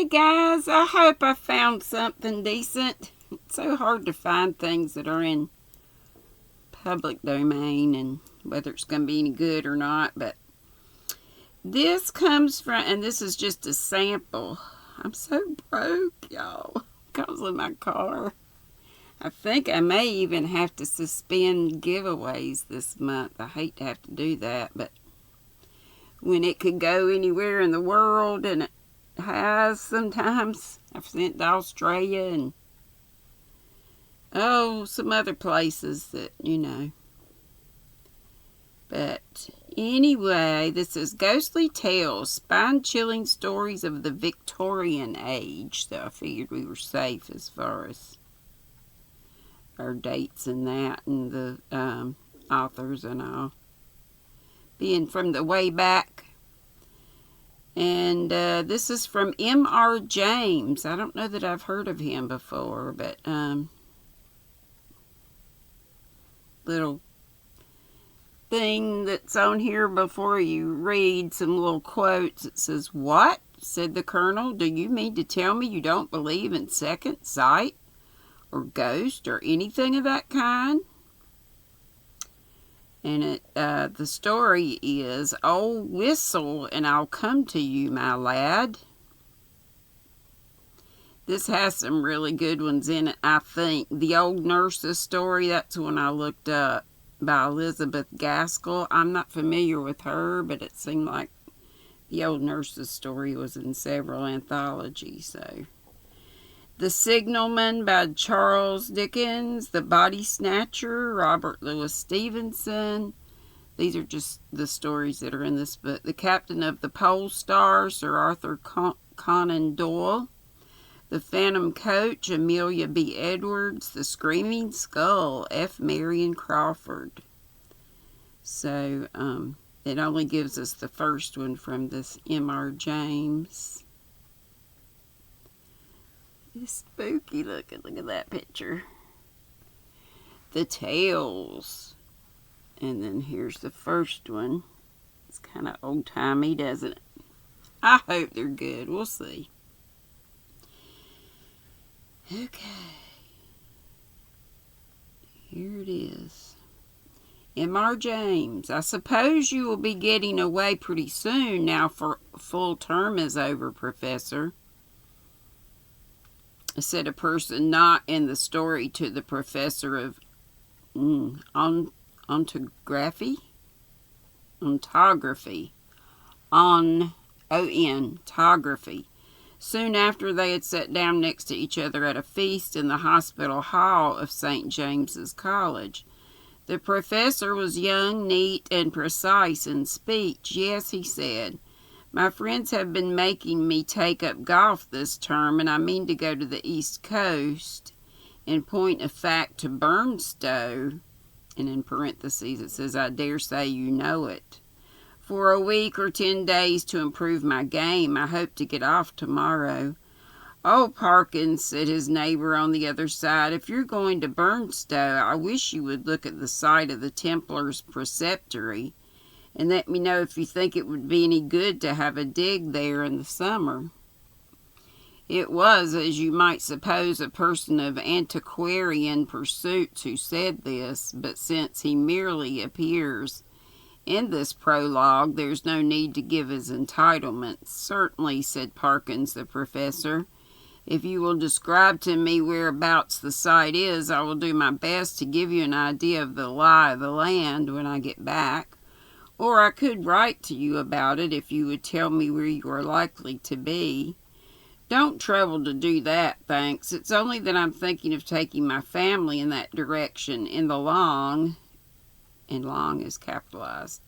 Hey guys, I hope I found something decent. It's so hard to find things that are in public domain and whether it's going to be any good or not. But this comes from, and this is just a sample. I'm so broke, y'all. It comes in my car. I think I may even have to suspend giveaways this month. I hate to have to do that, but when it could go anywhere in the world, and it has sometimes. I've sent to Australia and some other places that, But anyway, this is Ghostly Tales, Spine-Chilling Stories of the Victorian Age. So I figured we were safe as far as our dates and that, and the authors and all. Being from the way back. And this is from M.R. James. I don't know that I've heard of him before, but little thing that's on here before you read some little quotes. It says, "What?" said the Colonel. "Do you mean to tell me you don't believe in second sight or ghost or anything of that kind?" And the story is, "Oh, whistle and I'll come to you, my lad." This has some really good ones in it, I think. The Old Nurse's Story, that's one I looked up, by Elizabeth Gaskell. I'm not familiar with her, but it seemed like The Old Nurse's Story was in several anthologies. So, The Signalman by Charles Dickens. The Body Snatcher, Robert Louis Stevenson. These are just the stories that are in this book. The Captain of the Pole Star, Sir Arthur Conan Doyle. The Phantom Coach, Amelia B. Edwards. The Screaming Skull, F. Marion Crawford. So, it only gives us the first one from this M.R. James. It's spooky looking. Look at that picture. The Tales. And then here's the first one. It's kind of old-timey, doesn't it? I hope they're good. We'll see. Okay. Here it is. M.R. James. "I suppose you will be getting away pretty soon now for full term is over, Professor," said a person not in the story to the professor of ontography, soon after they had sat down next to each other at a feast in the hospital hall of St. James's College. The professor was young, neat, and precise in speech. "Yes," he said, "my friends have been making me take up golf this term, and I mean to go to the East Coast, in point of fact to Burnstow," and in parentheses it says, "I dare say you know it, for a week or 10 days to improve my game. I hope to get off tomorrow." "Oh, Parkins," said his neighbor on the other side, "if you're going to Burnstow, I wish you would look at the site of the Templars' preceptory, and let me know if you think it would be any good to have a dig there in the summer." It was, as you might suppose, a person of antiquarian pursuits who said this, but since he merely appears in this prologue, there's no need to give his entitlements. "Certainly," said Parkins the professor. "If you will describe to me whereabouts the site is, I will do my best to give you an idea of the lie of the land when I get back. Or I could write to you about it if you would tell me where you are likely to be." "Don't trouble to do that, thanks. It's only that I'm thinking of taking my family in that direction in the long," and long is capitalized,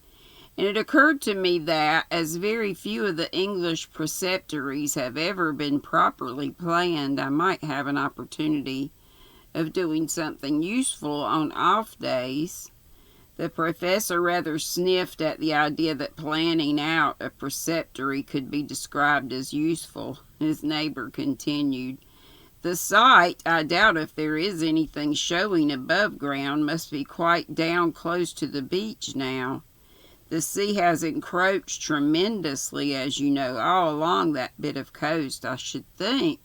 "and it occurred to me that, as very few of the English preceptories have ever been properly planned, I might have an opportunity of doing something useful on off days." The professor rather sniffed at the idea that planning out a preceptory could be described as useful. His neighbor continued, "The site, I doubt if there is anything showing above ground, must be quite down close to the beach now. The sea has encroached tremendously, as you know, all along that bit of coast. I should think,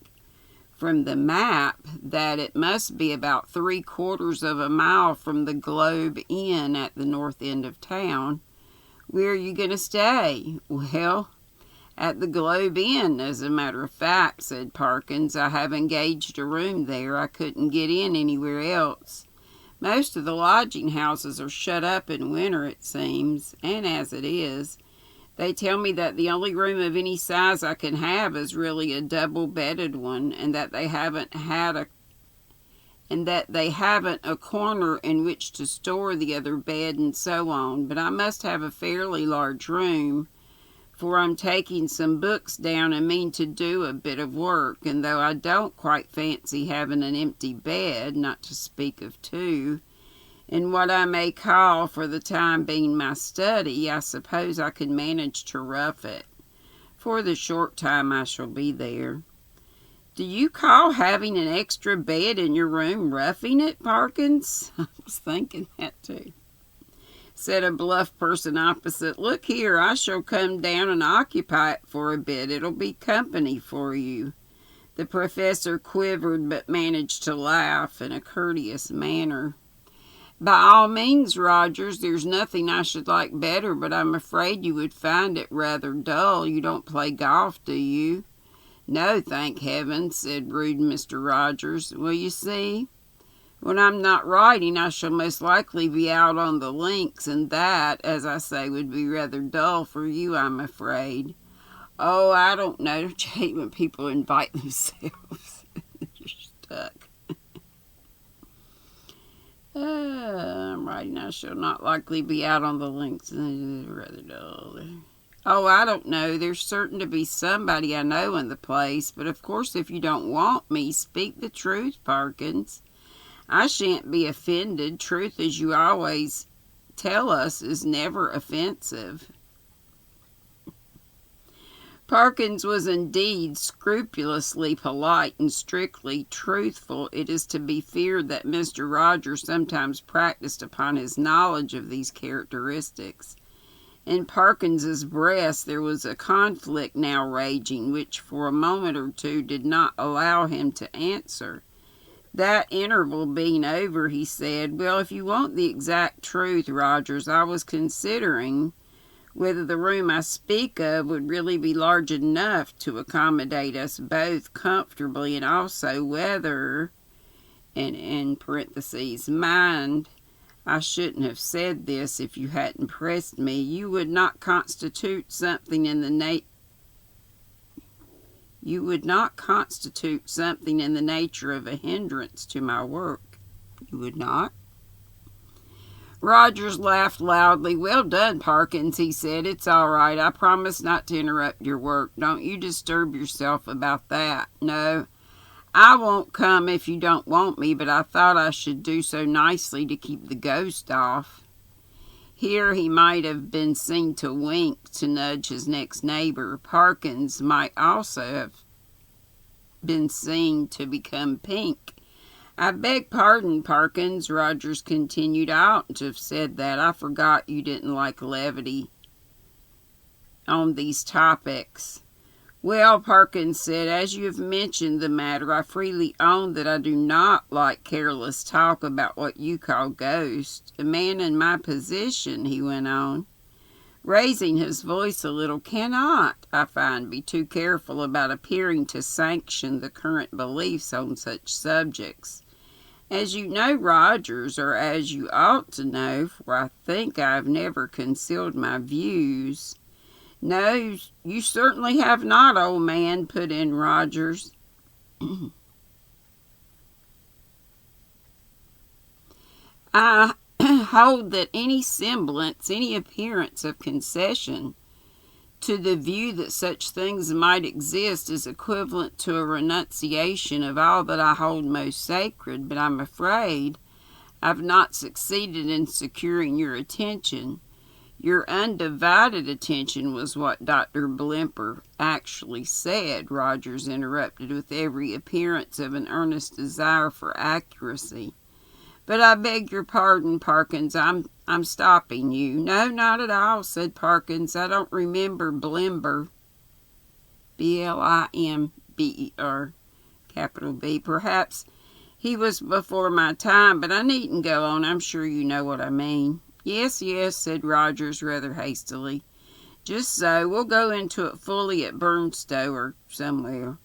from the map, that it must be about 3/4 of a mile from the Globe Inn at the north end of town. Where are you going to stay? Well, at the Globe Inn, as a matter of fact, said Parkins. I have engaged a room there. I couldn't get in anywhere else. Most of the lodging houses are shut up in winter, it seems, and as it is, they tell me that the only room of any size I can have is really a double-bedded one, and that they haven't a corner in which to store the other bed and so on. But I must have a fairly large room, for I'm taking some books down and mean to do a bit of work, and though I don't quite fancy having an empty bed, not to speak of two, in what I may call for the time being my study, I suppose I could manage to rough it, for the short time I shall be there. Do you call having an extra bed in your room roughing it, Parkins? I was thinking that too. Said a bluff person opposite. Look here, I shall come down and occupy it for a bit. It'll be company for you. The professor quivered, but managed to laugh in a courteous manner. By all means, Rogers, there's nothing I should like better, but I'm afraid you would find it rather dull. You don't play golf, do you? No, thank heaven, said rude Mr. Rogers. Well, you see, when I'm not writing, I shall most likely be out on the links, and that, as I say, would be rather dull for you, I'm afraid. Oh, I don't know, Jay, when people invite themselves. You're stuck. I'm writing, I shall not likely be out on the links, rather dull. Oh, I don't know. There's certain to be somebody I know in the place, but of course if you don't want me, speak the truth, Parkins. I shan't be offended. Truth, as you always tell us, is never offensive. Parkins was indeed scrupulously polite and strictly truthful. It is to be feared that Mr. Rogers sometimes practiced upon his knowledge of these characteristics. In Parkins's breast there was a conflict now raging, which for a moment or two did not allow him to answer. That interval being over, he said, Well, if you want the exact truth, Rogers, I was considering whether the room I speak of would really be large enough to accommodate us both comfortably, and also whether, and in parentheses, mind, I shouldn't have said this if you hadn't pressed me, you would not constitute something in the nature of a hindrance to my work. You would not? Rogers laughed loudly. Well done, Parkins, he said. It's all right. I promise not to interrupt your work. Don't you disturb yourself about that. No, I won't come if you don't want me, but I thought I should do so nicely to keep the ghost off. Here he might have been seen to wink, to nudge his next neighbor. Parkins might also have been seen to become pink. I beg pardon, Parkins, Rogers continued. I oughtn't to have said that. I forgot you didn't like levity on these topics. Well, Parkins said, as you have mentioned the matter, I freely own that I do not like careless talk about what you call ghosts. A man in my position, he went on, raising his voice a little, cannot, I find, be too careful about appearing to sanction the current beliefs on such subjects. As you know, Rogers, or as you ought to know, for I think I have never concealed my views. No, you certainly have not, old man, put in Rogers. I hold that any semblance, any appearance of concession to the view that such things might exist is equivalent to a renunciation of all that I hold most sacred, but I'm afraid I've not succeeded in securing your attention. Your undivided attention was what Dr. Blimper actually said, Rogers interrupted with every appearance of an earnest desire for accuracy. But I beg your pardon, Parkins, I'm stopping you. No, not at all, said Parkins. I don't remember Blimber. Blimber, capital B. Perhaps he was before my time, but I needn't go on. I'm sure you know what I mean. Yes, yes, said Rogers rather hastily. Just so. We'll go into it fully at Burnstow or somewhere.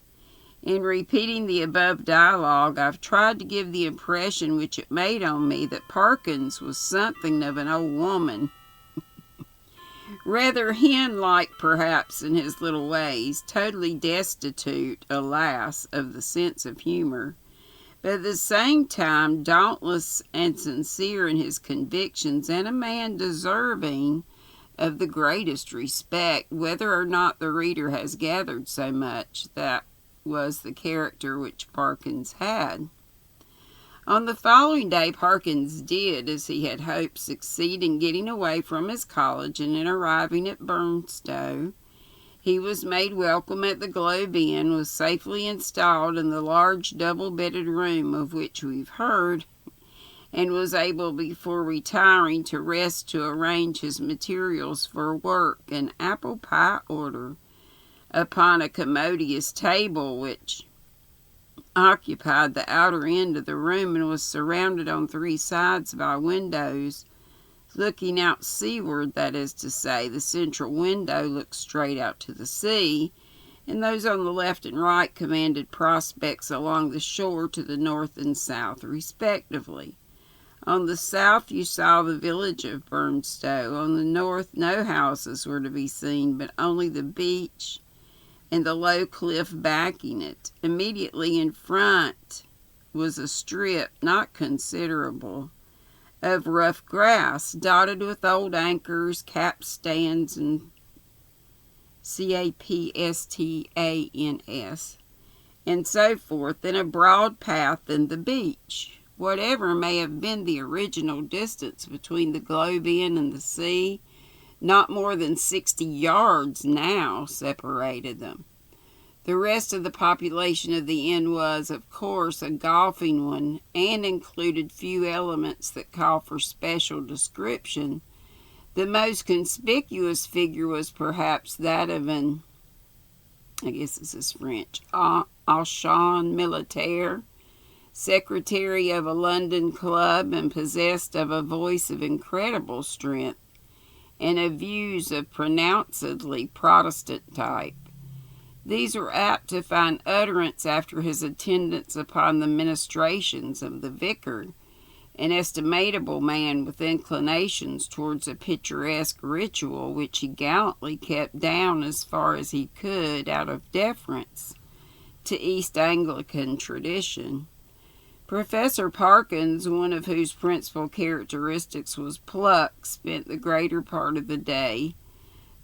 In repeating the above dialogue, I've tried to give the impression which it made on me that Parkins was something of an old woman. Rather hen-like, perhaps, in his little ways, totally destitute, alas, of the sense of humor, but at the same time dauntless and sincere in his convictions, and a man deserving of the greatest respect, whether or not the reader has gathered so much. That was the character which Parkins had. On the following day, Parkins did, as he had hoped, succeed in getting away from his college, and in arriving at Burnstow, he was made welcome at the Globe Inn, was safely installed in the large double-bedded room of which we've heard, and was able before retiring to rest to arrange his materials for work, an apple pie order, upon a commodious table which occupied the outer end of the room and was surrounded on three sides by windows looking out seaward. That is to say, the central window looked straight out to the sea, and those on the left and right commanded prospects along the shore to the north and south, respectively. On the south you saw the village of Burnstow. On the north no houses were to be seen, but only the beach and the low cliff backing it. Immediately in front was a strip, not considerable, of rough grass, dotted with old anchors, capstans, and capstans, and so forth, and a broad path and the beach. Whatever may have been the original distance between the Globe Inn and the sea, not more than 60 yards now separated them. The rest of the population of the inn was, of course, a golfing one, and included few elements that call for special description. The most conspicuous figure was perhaps that of an, I guess this is French, agent militaire, secretary of a London club, and possessed of a voice of incredible strength, and of views of pronouncedly Protestant type. These were apt to find utterance after his attendance upon the ministrations of the vicar, an estimable man with inclinations towards a picturesque ritual which he gallantly kept down as far as he could out of deference to East Anglican tradition. Professor Parkins, one of whose principal characteristics was pluck, spent the greater part of the day,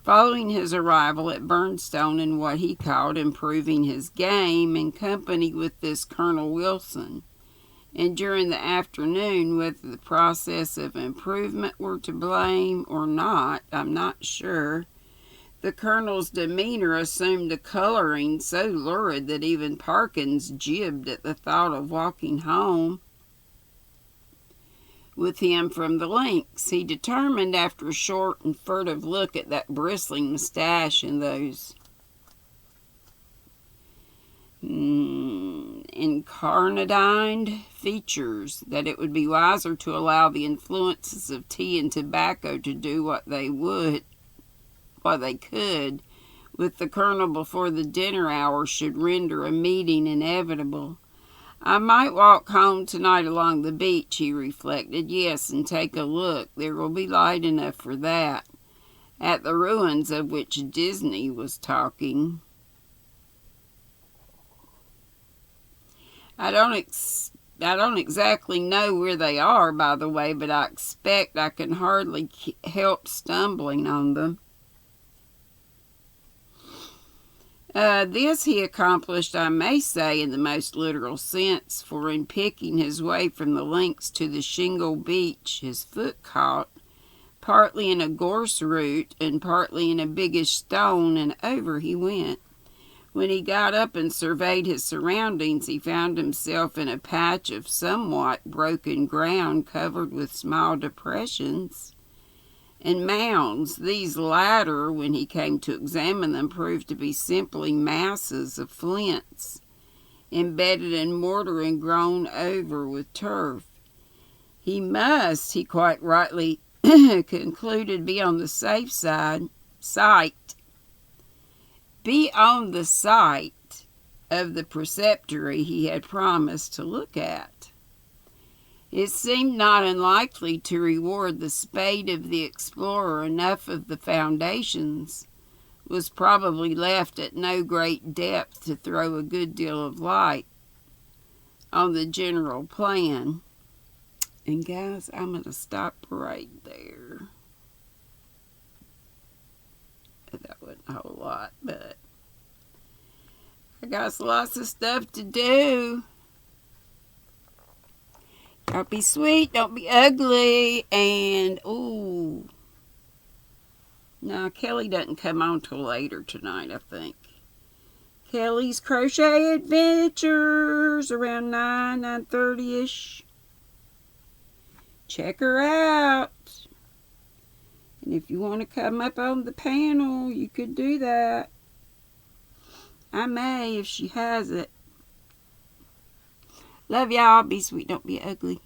following his arrival at Burnstow, in what he called improving his game, in company with this Colonel Wilson, and during the afternoon, whether the process of improvement were to blame or not, I'm not sure, the Colonel's demeanor assumed a coloring so lurid that even Parkins jibbed at the thought of walking home with him from the links. He determined, after a short and furtive look at that bristling moustache and those incarnadined features, that it would be wiser to allow the influences of tea and tobacco to do what they could with the Colonel before the dinner hour should render a meeting inevitable. I might walk home tonight along the beach, he reflected. Yes, and take a look. There will be light enough for that. At the ruins of which Deni was talking. I don't exactly know where they are, by the way, but I expect I can hardly help stumbling on them. This he accomplished, I may say, in the most literal sense, for in picking his way from the links to the shingle beach, his foot caught, partly in a gorse root and partly in a biggish stone, and over he went. When he got up and surveyed his surroundings, he found himself in a patch of somewhat broken ground covered with small depressions and mounds. These latter, when he came to examine them, proved to be simply masses of flints, embedded in mortar and grown over with turf. He must, he quite rightly concluded, be on the safe site of the preceptory he had promised to look at. It seemed not unlikely to reward the spade of the explorer. Enough of the foundations was probably left at no great depth to throw a good deal of light on the general plan. And guys, I'm going to stop right there. That wasn't a whole lot, but I got lots of stuff to do. Don't be sweet, don't be ugly, and ooh. No, Kelly doesn't come on till later tonight, I think. Kelly's Crochet Adventures around 9:30ish. Check her out. And if you want to come up on the panel, you could do that. I may if she has it. Love y'all. Be sweet, don't be ugly.